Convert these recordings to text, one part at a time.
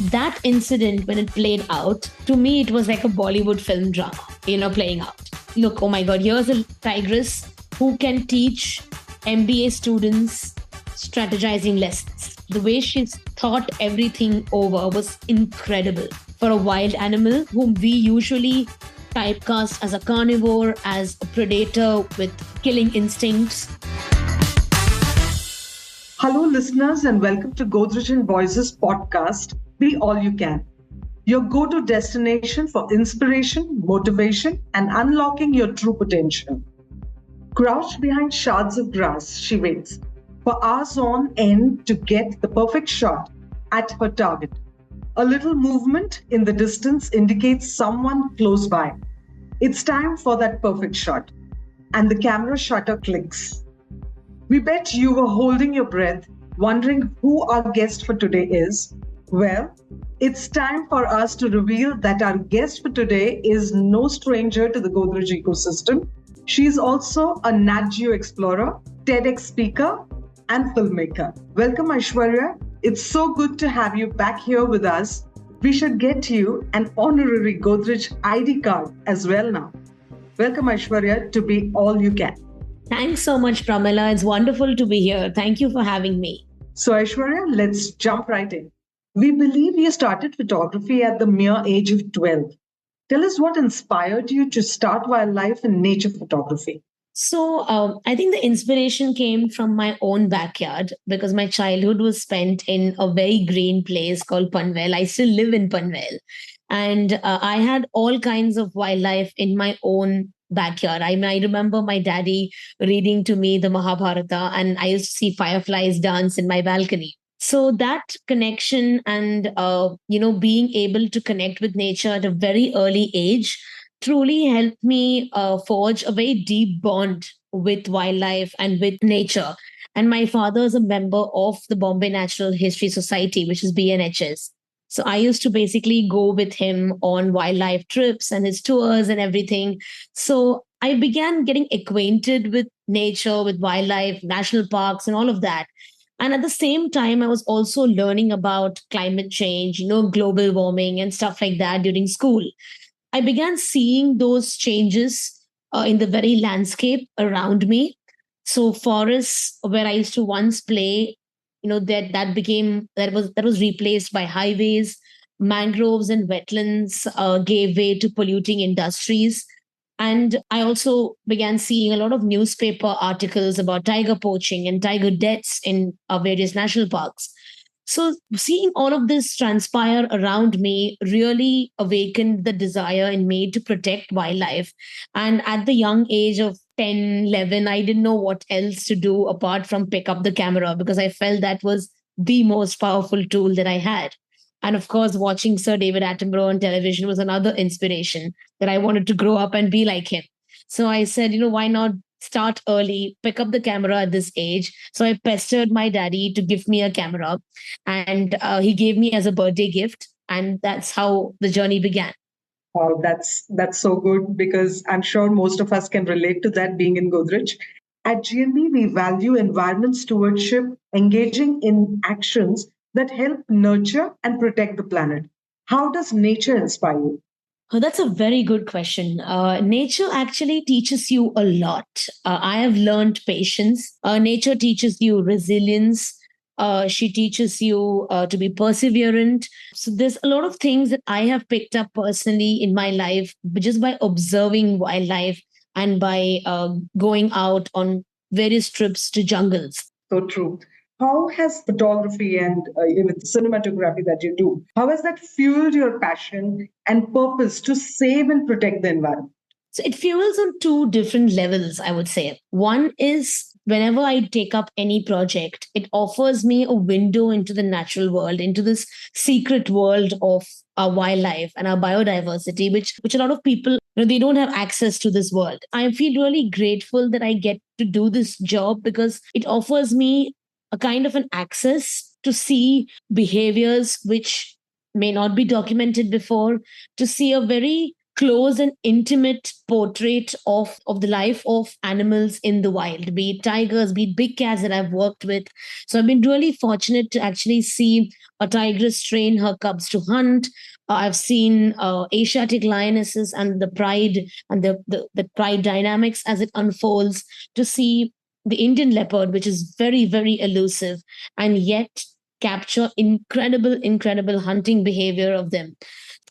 That incident, when it played out, to me, it was like a Bollywood film drama, playing out. Look, oh my God, here's a tigress who can teach MBA students strategizing lessons. The way she thought everything over was incredible. For a wild animal whom we usually typecast as a carnivore, as a predator with killing instincts. Hello, listeners, and welcome to Godrej and Voices podcast, Be All You Can, your go-to destination for inspiration, motivation, and unlocking your true potential. Crouched behind shards of grass, she waits for hours on end to get the perfect shot at her target. A little movement in the distance indicates someone close by. It's time for that perfect shot, and the camera shutter clicks. We bet you were holding your breath, wondering who our guest for today is. Well, it's time for us to reveal that our guest for today is no stranger to the Godrej ecosystem. She's also a Nat Geo explorer, TEDx speaker, and filmmaker. Welcome, Aishwarya. It's so good to have you back here with us. We should get you an honorary Godrej ID card as well now. Welcome, Aishwarya, to Be All You Can. Thanks so much, Pramila. It's wonderful to be here. Thank you for having me. So, Aishwarya, let's jump right in. We believe you started photography at the mere age of 12. Tell us what inspired you to start wildlife and nature photography. So, I think the inspiration came from my own backyard because my childhood was spent in a very green place called Panvel. I still live in Panvel. And I had all kinds of wildlife in my own backyard. I remember my daddy reading to me the Mahabharata, and I used to see fireflies dance in my balcony. So that connection and being able to connect with nature at a very early age truly helped me forge a very deep bond with wildlife and with nature. And my father is a member of the Bombay Natural History Society, which is BNHS. So I used to basically go with him on wildlife trips and his tours and everything. So I began getting acquainted with nature, with wildlife, national parks, and all of that. And at the same time, I was also learning about climate change, global warming and stuff like that during school. I began seeing those changes in the very landscape around me. So forests where I used to once play, that was replaced by highways. Mangroves and wetlands gave way to polluting industries. And I also began seeing a lot of newspaper articles about tiger poaching and tiger deaths in various national parks. So seeing all of this transpire around me really awakened the desire in me to protect wildlife. And at the young age of 10, 11, I didn't know what else to do apart from pick up the camera because I felt that was the most powerful tool that I had. And of course, watching Sir David Attenborough on television was another inspiration that I wanted to grow up and be like him. So I said, why not start early, pick up the camera at this age? So I pestered my daddy to give me a camera, and he gave me as a birthday gift. And that's how the journey began. Oh, that's so good because I'm sure most of us can relate to that being in Godrej. At GNB, we value environment stewardship, engaging in actions that help nurture and protect the planet. How does nature inspire you? Oh, that's a very good question. Nature actually teaches you a lot. I have learned patience. Nature teaches you resilience. She teaches you to be perseverant. So there's a lot of things that I have picked up personally in my life just by observing wildlife and by going out on various trips to jungles. So true. How has photography and with cinematography that you do, how has that fueled your passion and purpose to save and protect the environment? So it fuels on two different levels, I would say. One is whenever I take up any project, it offers me a window into the natural world, into this secret world of our wildlife and our biodiversity, which a lot of people, they don't have access to this world. I feel really grateful that I get to do this job because it offers me a kind of an access to see behaviors which may not be documented before, to see a very close and intimate portrait of the life of animals in the wild, be it tigers, be it big cats that I've worked with. So I've been really fortunate to actually see a tigress train her cubs to hunt. I've seen Asiatic lionesses and the pride and the pride dynamics as it unfolds, to see the Indian leopard, which is very, very elusive, and yet capture incredible hunting behavior of them.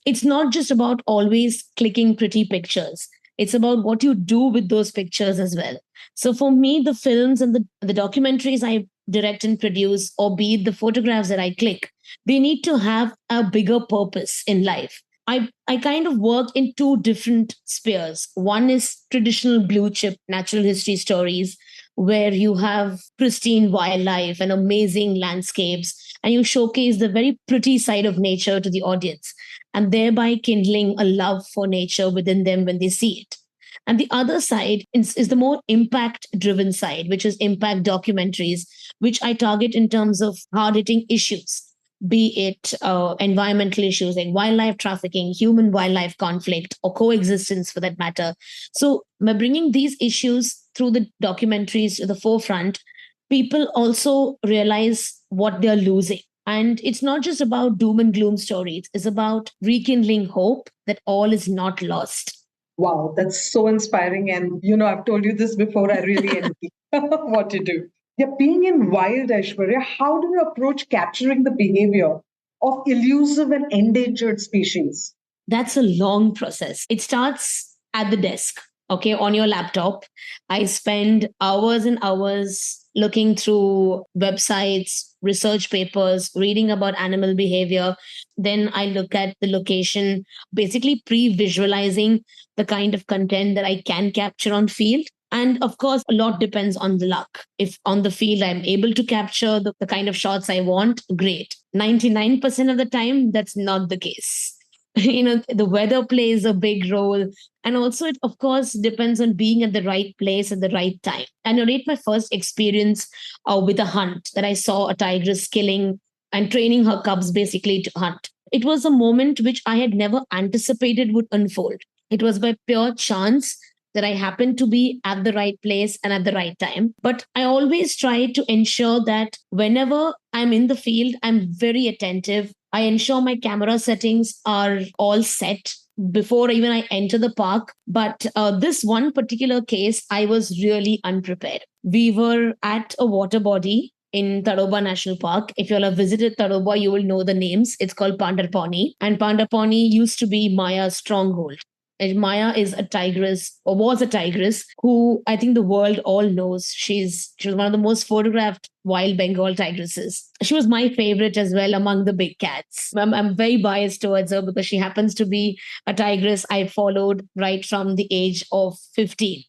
It's not just about always clicking pretty pictures. It's about what you do with those pictures as well. So for me, the films and the documentaries I direct and produce, or be it the photographs that I click, they need to have a bigger purpose in life. I kind of work in two different spheres. One is traditional blue chip natural history stories, where you have pristine wildlife and amazing landscapes, and you showcase the very pretty side of nature to the audience, and thereby kindling a love for nature within them when they see it. And the other side is the more impact driven side, which is impact documentaries, which I target in terms of hard hitting issues, be it environmental issues like wildlife trafficking, human wildlife conflict, or coexistence for that matter. So, by bringing these issues through the documentaries to the forefront, people also realize what they're losing. And it's not just about doom and gloom stories, it's about rekindling hope that all is not lost. Wow, that's so inspiring. And, I've told you this before, I really envy what you do. Yeah, being in wild, Aishwarya, how do you approach capturing the behavior of elusive and endangered species? That's a long process. It starts at the desk, okay, on your laptop. I spend hours and hours looking through websites, research papers, reading about animal behavior. Then I look at the location, basically pre visualizing the kind of content that I can capture on field. And of course, a lot depends on the luck. If on the field I'm able to capture the kind of shots I want, great. 99% of the time, that's not the case. The weather plays a big role, and also it of course depends on being at the right place at the right time. I narrate my first experience with a hunt, that I saw a tigress killing and training her cubs basically to hunt. It was a moment which I had never anticipated would unfold. It was by pure chance that I happened to be at the right place and at the right time. But I always try to ensure that whenever I'm in the field, I'm very attentive. I ensure my camera settings are all set before even I enter the park. But this one particular case, I was really unprepared. We were at a water body in Tadoba National Park. If you all have visited Tadoba, you will know the names. It's called Pandarpani. And Pandarpani used to be Maya's stronghold. And Maya is a tigress, or was a tigress, who I think the world all knows. She was one of the most photographed wild Bengal tigresses. She was my favorite as well among the big cats. I'm very biased towards her because she happens to be a tigress I followed right from the age of 15.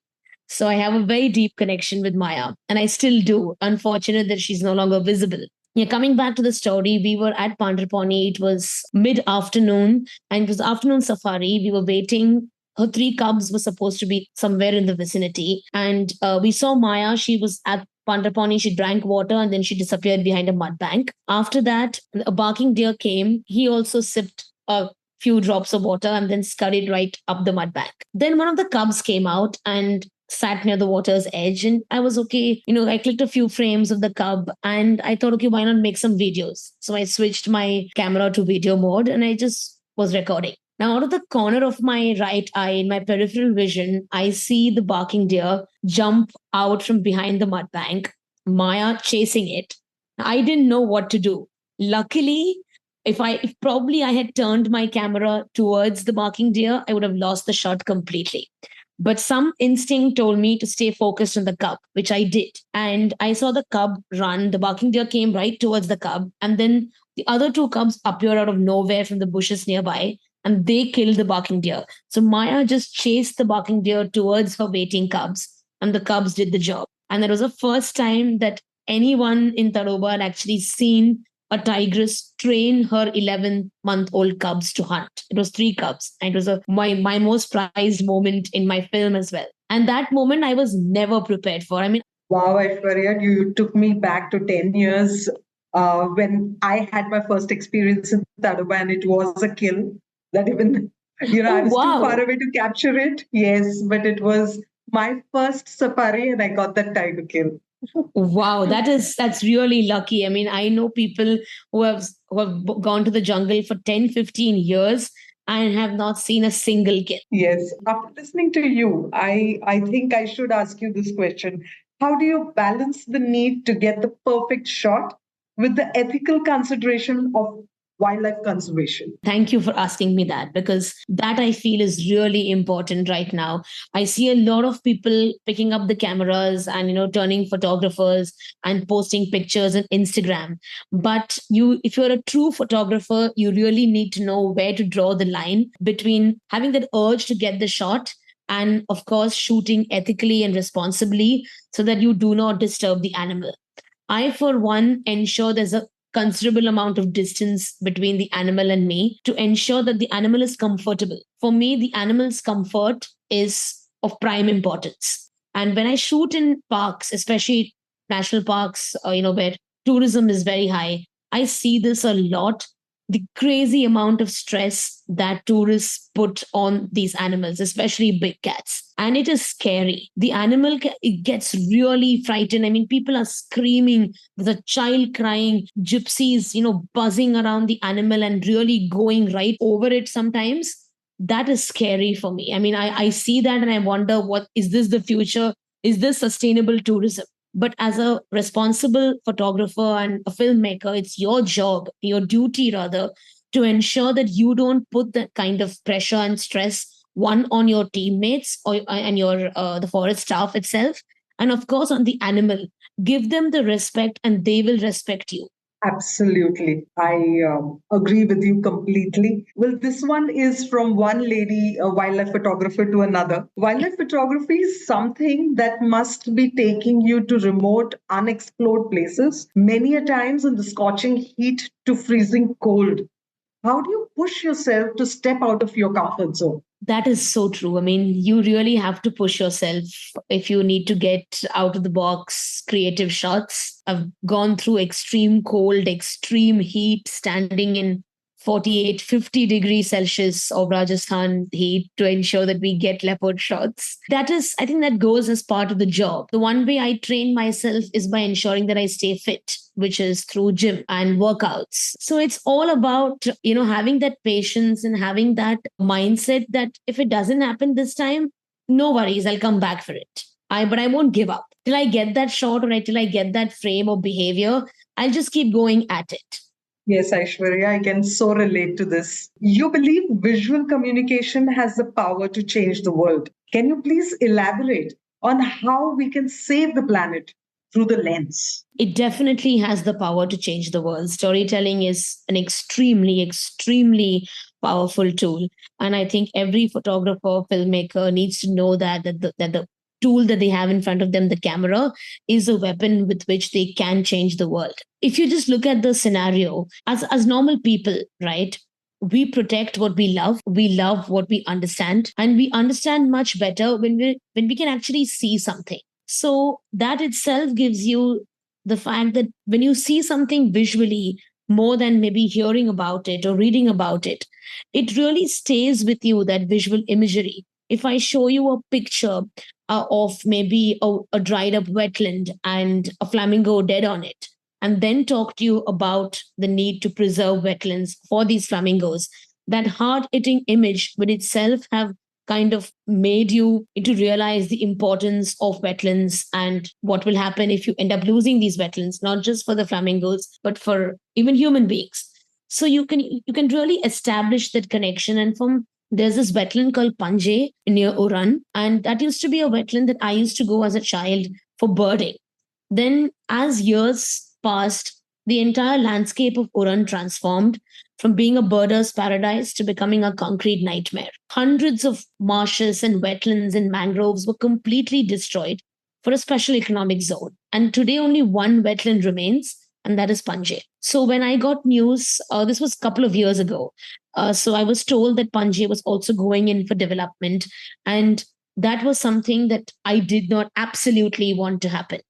So I have a very deep connection with Maya, and I still do. Unfortunate that she's no longer visible. Yeah, coming back to the story, we were at Pandrapani. It was mid afternoon, and it was afternoon safari. We were waiting. Her three cubs were supposed to be somewhere in the vicinity, and we saw Maya. She was at Pandrapani. She drank water and then she disappeared behind a mud bank. After that, a barking deer came. He also sipped a few drops of water and then scurried right up the mud bank. Then one of the cubs came out and sat near the water's edge, and I was okay. I clicked a few frames of the cub and I thought, okay, why not make some videos? So I switched my camera to video mode and I just was recording. Now, out of the corner of my right eye, in my peripheral vision, I see the barking deer jump out from behind the mud bank, Maya chasing it. I didn't know what to do. Luckily, if probably I had turned my camera towards the barking deer, I would have lost the shot completely. But some instinct told me to stay focused on the cub, which I did. And I saw the cub run. The barking deer came right towards the cub. And then the other two cubs appeared out of nowhere from the bushes nearby, and they killed the barking deer. So Maya just chased the barking deer towards her waiting cubs, and the cubs did the job. And that was the first time that anyone in Tadoba had actually seen a tigress train her 11-month-old cubs to hunt. It was three cubs. And it was my most prized moment in my film as well. And that moment I was never prepared for. I mean, wow, Aishwarya, you took me back to 10 years when I had my first experience in Tadoba, and it was a kill that even I Oh, was too far wow. away to capture it. Yes, but it was my first safari and I got that tiger kill. Wow, that's really lucky. I mean, I know people who have gone to the jungle for 10, 15 years and have not seen a single kid. Yes. After listening to you, I think I should ask you this question. How do you balance the need to get the perfect shot with the ethical consideration of wildlife conservation? Thank you for asking me that, because that I feel is really important right now. I see a lot of people picking up the cameras and turning photographers and posting pictures on Instagram. But if you're a true photographer, you really need to know where to draw the line between having that urge to get the shot and of course shooting ethically and responsibly so that you do not disturb the animal. I, for one, ensure there's a considerable amount of distance between the animal and me to ensure that the animal is comfortable. For me, the animal's comfort is of prime importance. And when I shoot in parks, especially national parks, where tourism is very high, I see this a lot, the crazy amount of stress that tourists put on these animals, especially big cats. And it is scary. The animal it gets really frightened. I mean, people are screaming, there's a child crying, gypsies, buzzing around the animal and really going right over it sometimes. That is scary for me. I mean, I see that and I wonder, what is this the future? Is this sustainable tourism? But as a responsible photographer and a filmmaker, it's your job, your duty rather, to ensure that you don't put that kind of pressure and stress, one, on your teammates or and your the forest staff itself, and of course on the animal. Give them the respect and they will respect you. Absolutely. I agree with you completely. Well, this one is from one lady, a wildlife photographer, to another. Wildlife photography is something that must be taking you to remote, unexplored places, many a times in the scorching heat to freezing cold. How do you push yourself to step out of your comfort zone? That is so true. I mean, you really have to push yourself if you need to get out of the box creative shots. I've gone through extreme cold, extreme heat, standing in 48, 50 degrees Celsius of Rajasthan heat to ensure that we get leopard shots. That is, I think that goes as part of the job. The one way I train myself is by ensuring that I stay fit, which is through gym and workouts. So it's all about, having that patience and having that mindset that if it doesn't happen this time, no worries, I'll come back for it. But I won't give up. Till I get that shot or till I get that frame or behavior, I'll just keep going at it. Yes, Aishwarya, I can so relate to this. You believe visual communication has the power to change the world. Can you please elaborate on how we can save the planet through the lens? It definitely has the power to change the world. Storytelling is an extremely, extremely powerful tool. And I think every photographer, filmmaker needs to know that the tool that they have in front of them, the camera, is a weapon with which they can change the world. If you just look at the scenario, as normal people, right? We protect what we love what we understand, and we understand much better when we can actually see something. So that itself gives you the fact that when you see something visually, more than maybe hearing about it or reading about it, it really stays with you, that visual imagery. If I show you a picture of maybe a dried up wetland and a flamingo dead on it, and then talk to you about the need to preserve wetlands for these flamingos, that hard hitting image would itself have kind of made you to realize the importance of wetlands and what will happen if you end up losing these wetlands, not just for the flamingos but for even human beings. So you can really establish that connection. And from there's this wetland called Panje near Uran, and that used to be a wetland that I used to go as a child for birding. Then, as years passed, the entire landscape of Uran transformed from being a birder's paradise to becoming a concrete nightmare. Hundreds of marshes and wetlands and mangroves were completely destroyed for a special economic zone. And today, only one wetland remains, and that is Panje. So, when I got news, this was a couple of years ago. So, I was told that Panje was also going in for development. And that was something that I did not absolutely want to happen.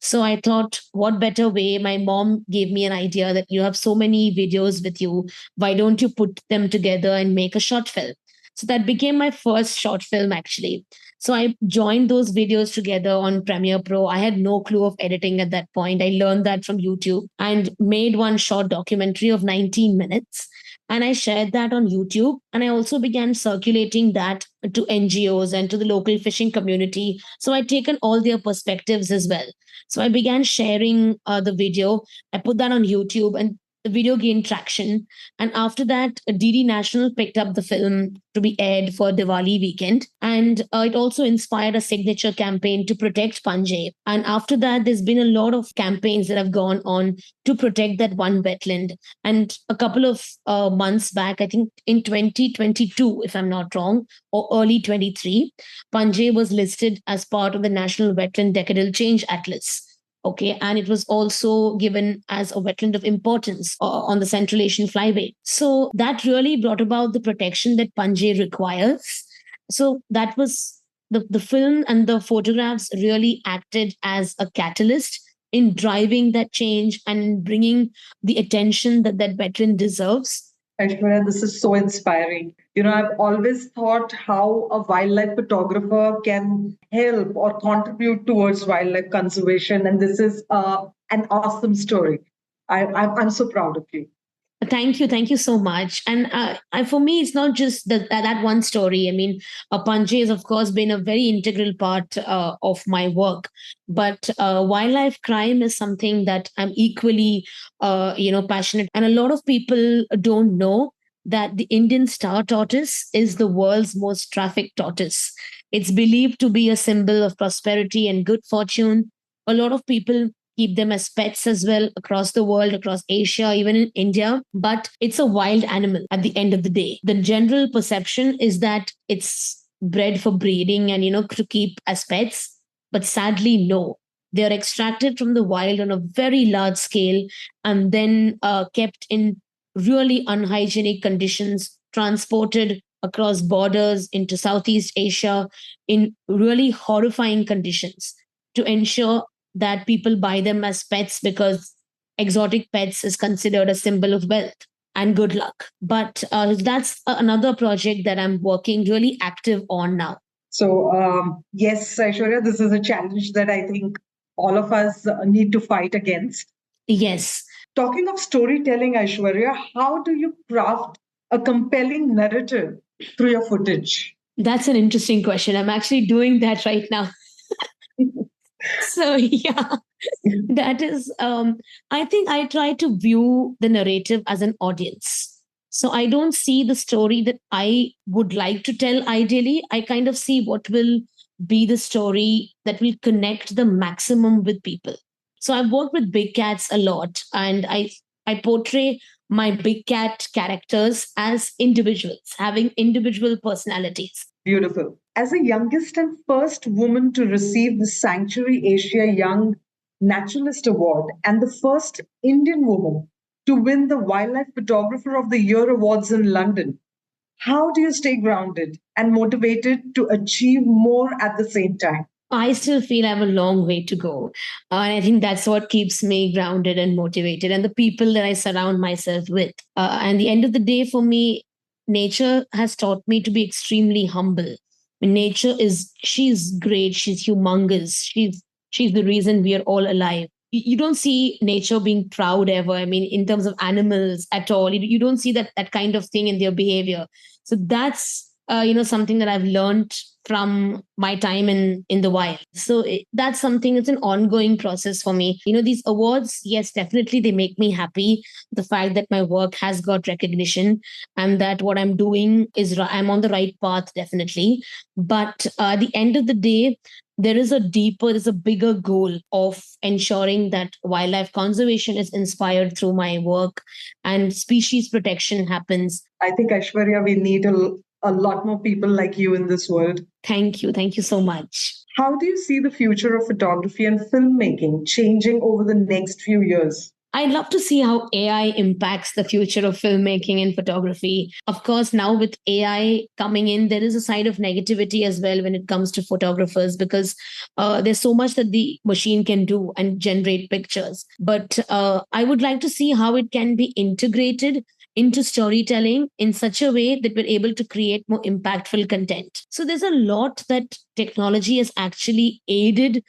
So I thought, what better way? My mom gave me an idea that you have so many videos with you. Why don't you put them together and make a short film? So that became my first short film, actually. So I joined those videos together on Premiere Pro. I had no clue of editing at that point. I learned that from YouTube and made one short documentary of 19 minutes. And I shared that on YouTube. And I also began circulating that to NGOs and to the local fishing community. So I'd taken all their perspectives as well. So I began sharing the video. I put that on YouTube, and the video gained traction. And after that, DD National picked up the film to be aired for Diwali weekend. And it also inspired a signature campaign to protect Panje. And after that, there's been a lot of campaigns that have gone on to protect that one wetland. And a couple of months back, I think in 2022, if I'm not wrong, or early 23, Panje was listed as part of the National Wetland Decadal Change Atlas. Okay, and it was also given as a wetland of importance on the Central Asian flyway. So that really brought about the protection that Panje requires. So that was the film, and the photographs really acted as a catalyst in driving that change and bringing the attention that that wetland deserves. Aishwarya, this is so inspiring. I've always thought how a wildlife photographer can help or contribute towards wildlife conservation, and this is an awesome story. I'm so proud of you. Thank you so much. And for me, it's not just that one story. I mean, Panje has, of course, been a very integral part of my work. But wildlife crime is something that I'm equally, passionate. And a lot of people don't know that the Indian star tortoise is the world's most trafficked tortoise. It's believed to be a symbol of prosperity and good fortune. A lot of people keep them as pets as well across the world, across Asia, even in India. But it's a wild animal at the end of the day. The general perception is that it's bred for breeding and, to keep as pets. But sadly, no. They are extracted from the wild on a very large scale and then kept in really unhygienic conditions, transported across borders into Southeast Asia in really horrifying conditions to ensure that people buy them as pets, because exotic pets is considered a symbol of wealth and good luck. But that's another project that I'm working really active on now. So, yes, Aishwarya, this is a challenge that I think all of us need to fight against. Yes. Talking of storytelling, Aishwarya, how do you craft a compelling narrative through your footage? That's an interesting question. I'm actually doing that right now. So yeah, that is I think I try to view the narrative as an audience. So I don't see the story that I would like to tell ideally. I kind of see what will be the story that will connect the maximum with people. So I've worked with big cats a lot, and I portray my big cat characters as individuals having individual personalities. Beautiful. As the youngest and first woman to receive the Sanctuary Asia Young Naturalist Award and the first Indian woman to win the Wildlife Photographer of the Year awards in London, how do you stay grounded and motivated to achieve more at the same time? I still feel I have a long way to go. And I think that's what keeps me grounded and motivated, and the people that I surround myself with. And the end of the day, for me, nature has taught me to be extremely humble. Nature she's great. She's humongous. She's the reason we are all alive. You don't see nature being proud ever. I mean, in terms of animals at all, you don't see that kind of thing in their behavior. So that's something that I've learned from my time in the wild. So that's something, it's an ongoing process for me. These awards, yes, definitely they make me happy. The fact that my work has got recognition and that what I'm doing is I'm on the right path, definitely. But at the end of the day, there's a bigger goal of ensuring that wildlife conservation is inspired through my work and species protection happens. I think, Aishwarya, we need a lot more people like you in this world. Thank you. Thank you so much. How do you see the future of photography and filmmaking changing over the next few years? I'd love to see how AI impacts the future of filmmaking and photography. Of course, now with AI coming in, there is a side of negativity as well when it comes to photographers, because there's so much that the machine can do and generate pictures. But I would like to see how it can be integrated into storytelling in such a way that we're able to create more impactful content. So there's a lot that technology has actually aided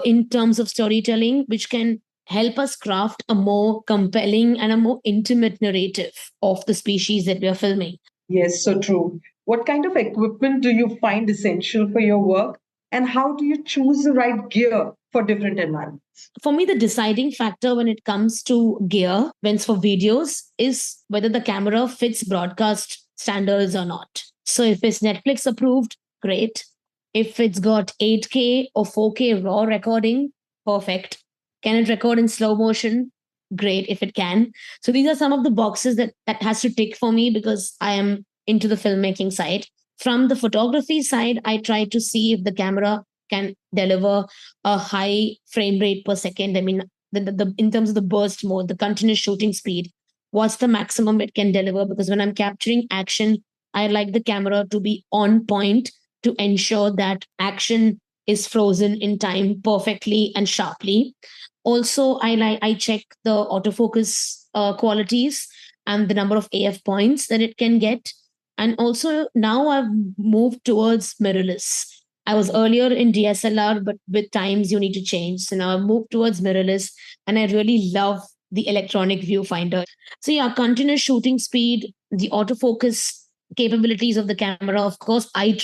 in terms of storytelling, which can help us craft a more compelling and a more intimate narrative of the species that we are filming. Yes, so true. What kind of equipment do you find essential for your work? And how do you choose the right gear for different environments? For me, the deciding factor when it comes to gear, when it's for videos, is whether the camera fits broadcast standards or not. So if it's Netflix approved, great. If it's got 8K or 4K raw recording, perfect. Can it record in slow motion? Great if it can. So these are some of the boxes that has to tick for me because I am into the filmmaking side. From the photography side, I try to see if the camera can deliver a high frame rate per second. I mean, in terms of the burst mode, the continuous shooting speed, what's the maximum it can deliver? Because when I'm capturing action, I like the camera to be on point to ensure that action is frozen in time perfectly and sharply. Also, I check the autofocus qualities and the number of AF points that it can get. And also now I've moved towards mirrorless. I was earlier in DSLR, but with times you need to change. So now I've moved towards mirrorless, and I really love the electronic viewfinder. So yeah, continuous shooting speed, the autofocus capabilities of the camera, of course, eye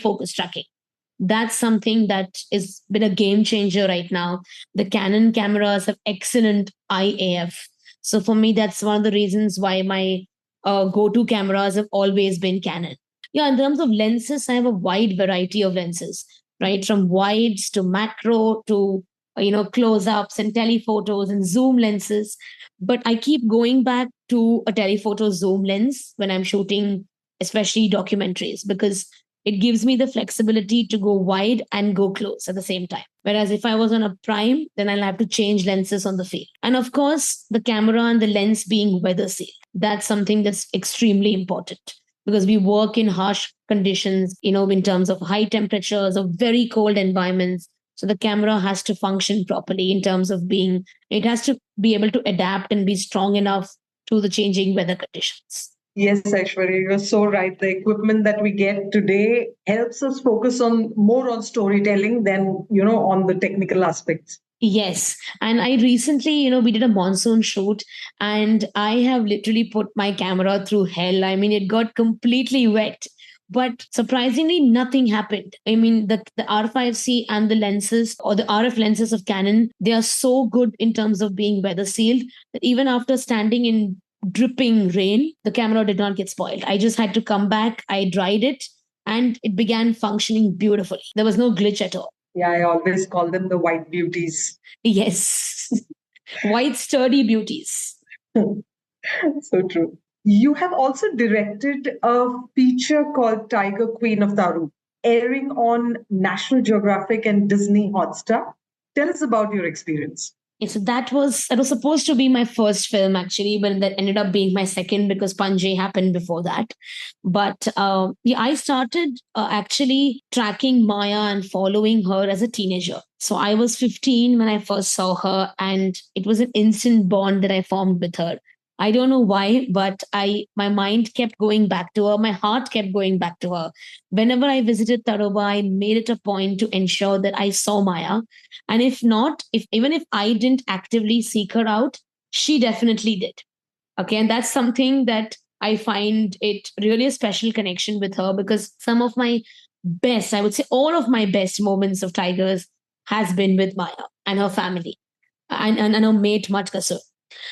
focus tracking. That's something that has been a game changer right now. The Canon cameras have excellent IAF. So for me, that's one of the reasons why my go-to cameras have always been Canon. Yeah, in terms of lenses, I have a wide variety of lenses, right? From wides to macro to close-ups and telephotos and zoom lenses. But I keep going back to a telephoto zoom lens when I'm shooting, especially documentaries, because it gives me the flexibility to go wide and go close at the same time. Whereas if I was on a prime, then I'll have to change lenses on the field. And of course, the camera and the lens being weather sealed. That's something that's extremely important because we work in harsh conditions, in terms of high temperatures or very cold environments. So the camera has to function properly in terms of it has to be able to adapt and be strong enough to the changing weather conditions. Yes, Aishwarya, you're so right. The equipment that we get today helps us focus on more on storytelling than, on the technical aspects. Yes. And I recently, we did a monsoon shoot and I have literally put my camera through hell. I mean, it got completely wet. But surprisingly, nothing happened. I mean, the R5C and the lenses or the RF lenses of Canon, they are so good in terms of being weather sealed that even after standing in dripping rain, the camera did not get spoiled. I just had to come back, I dried it, and it began functioning beautifully. There was no glitch at all. Yeah, I always call them the white beauties. Yes. White, sturdy beauties. So true. You have also directed a feature called Tiger Queen of Taru, airing on National Geographic and Disney Hotstar. Tell us about your experience. Yeah, so that was supposed to be my first film actually, but that ended up being my second because Panje happened before that. But yeah, I started actually tracking Maya and following her as a teenager. So I was 15 when I first saw her, and it was an instant bond that I formed with her. I don't know why, but my mind kept going back to her. My heart kept going back to her. Whenever I visited Taroba, I made it a point to ensure that I saw Maya, and if not, if even if I didn't actively seek her out, she definitely did. Okay. And that's something that I find it really a special connection with her because some of my best, I would say all of my best moments of Tigers has been with Maya and her family and her mate Matkasur.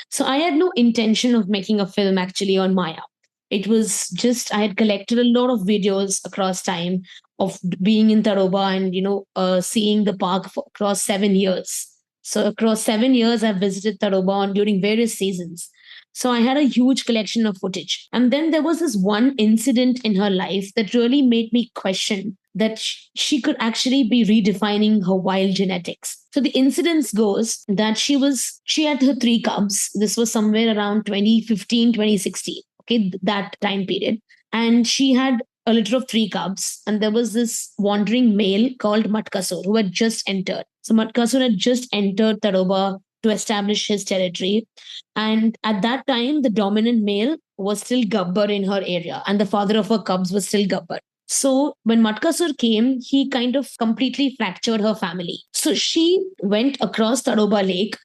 So I had no intention of making a film actually on Maya. It was just I had collected a lot of videos across time of being in Taroba and seeing the park for across 7 years. So across 7 years, I've visited Taroba during various seasons. So I had a huge collection of footage. And then there was this one incident in her life that really made me question that she could actually be redefining her wild genetics. So the incident goes that she had her three cubs. This was somewhere around 2015, 2016. Okay, that time period. And she had a litter of three cubs. And there was this wandering male called Matkasur who had just entered. So Matkasur had just entered Taroba to establish his territory. And at that time, the dominant male was still Gabbar in her area, and the father of her cubs was still Gabbar. So when Matkasur came, he kind of completely fractured her family. So she went across Tadoba Lake,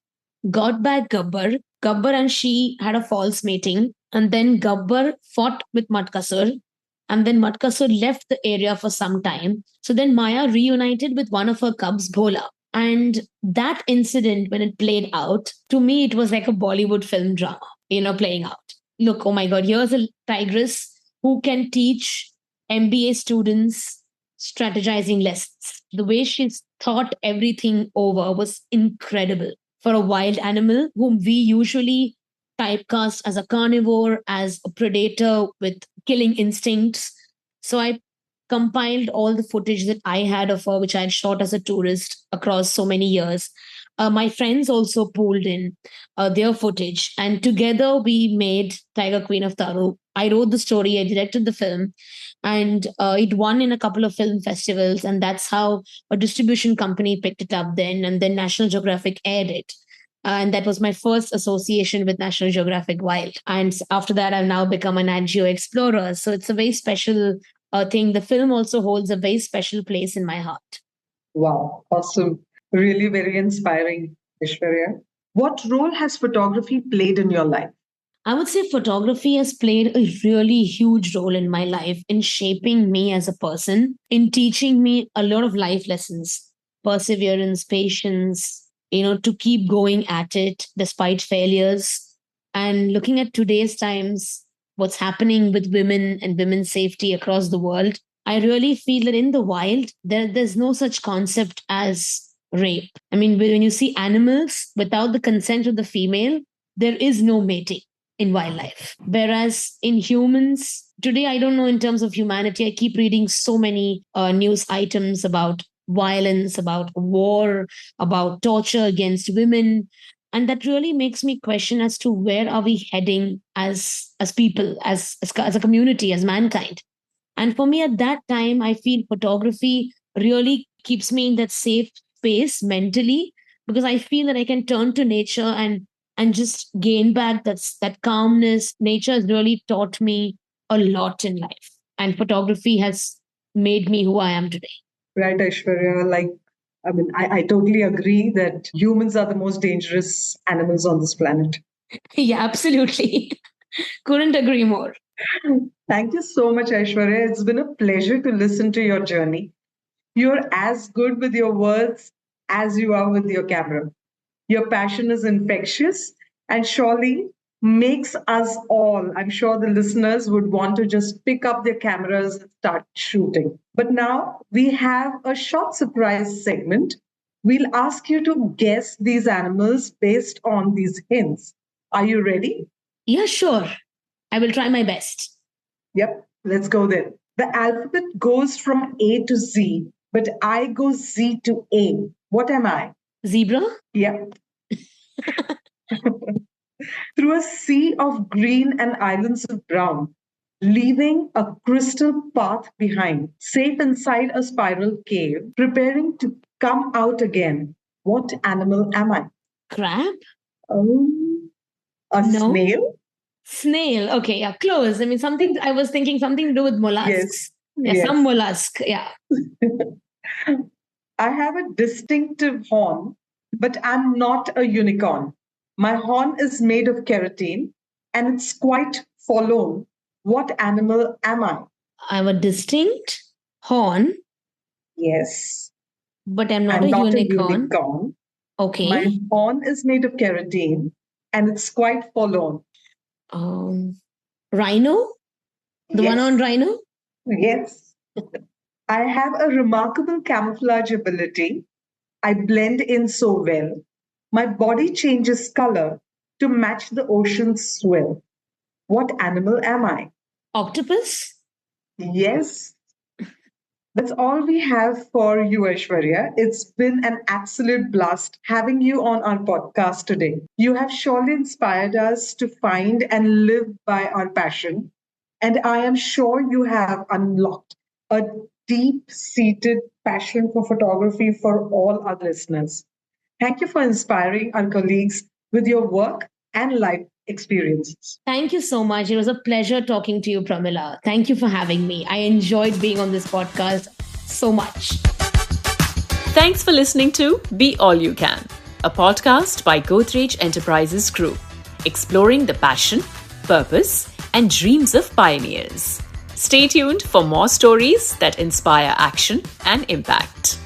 got back Gabbar. Gabbar and she had a false mating, and then Gabbar fought with Matkasur, and then Matkasur left the area for some time. So then Maya reunited with one of her cubs, Bhola. And that incident, when it played out, to me, it was like a Bollywood film drama, playing out. Look, oh my God, here's a tigress who can teach MBA students strategizing lessons. The way she thought everything over was incredible for a wild animal whom we usually typecast as a carnivore, as a predator with killing instincts. So I compiled all the footage that I had of her, which I had shot as a tourist across so many years. My friends also pulled in their footage, and together we made Tiger Queen of Taru. I wrote the story, I directed the film, and it won in a couple of film festivals. And that's how a distribution company picked it up then, and then National Geographic aired it. And that was my first association with National Geographic Wild. And after that, I've now become an Nat Geo explorer. So it's a very special thing. The film also holds a very special place in my heart. Wow, awesome. Really very inspiring, Aishwarya. What role has photography played in your life? I would say photography has played a really huge role in my life in shaping me as a person, in teaching me a lot of life lessons, perseverance, patience, to keep going at it despite failures. And looking at today's times, what's happening with women and women's safety across the world, I really feel that in the wild, there's no such concept as rape. I mean, when you see animals without the consent of the female, there is no mating in wildlife. Whereas in humans, today, I don't know, in terms of humanity, I keep reading so many news items about violence, about war, about torture against women. And that really makes me question as to where are we heading as people, as a community, as mankind. And for me at that time, I feel photography really keeps me in that safe space mentally, because I feel that I can turn to nature and just gain back that calmness. Nature has really taught me a lot in life. And photography has made me who I am today. Right, Aishwarya. I totally agree that humans are the most dangerous animals on this planet. Yeah, absolutely. Couldn't agree more. Thank you so much, Aishwarya. It's been a pleasure to listen to your journey. You're as good with your words as you are with your camera. Your passion is infectious and surely makes us all, I'm sure the listeners would want to just pick up their cameras and start shooting. But now we have a short surprise segment. We'll ask you to guess these animals based on these hints. Are you ready? Yeah, sure. I will try my best. Yep, let's go then. The alphabet goes from A to Z, but I go Z to A. What am I? Zebra? Yep. Through a sea of green and islands of brown, leaving a crystal path behind, safe inside a spiral cave, preparing to come out again. What animal am I? Crab? Oh, a No. snail? Snail. Okay, yeah, close. I mean, something, I was thinking something to do with Yes, mollusks. Yeah, some yes. mollusk. Yeah. I have a distinctive horn, but I'm not a unicorn. My horn is made of keratin and it's quite forlorn. What animal am I? I have a distinct horn, Yes, but I'm not I'm a not a unicorn. unicorn. My Okay. horn is made of keratin and it's quite forlorn. Um, Rhino? The one Yes, on rhino? yes. I have a remarkable camouflage ability. I blend in so well. My body changes color to match the ocean's swell. What animal am I? Octopus? Yes, that's all we have for you, Aishwarya. It's been an absolute blast having you on our podcast today. You have surely inspired us to find and live by our passion. And I am sure you have unlocked a deep seated passion for photography for all our listeners. Thank you for inspiring our colleagues with your work and life experiences. Thank you so much. It was a pleasure talking to you, Pramila. Thank you for having me. I enjoyed being on this podcast so much. Thanks for listening to Be All You Can, a podcast by Godrej Enterprises Group, exploring the passion, purpose, and dreams of pioneers. Stay tuned for more stories that inspire action and impact.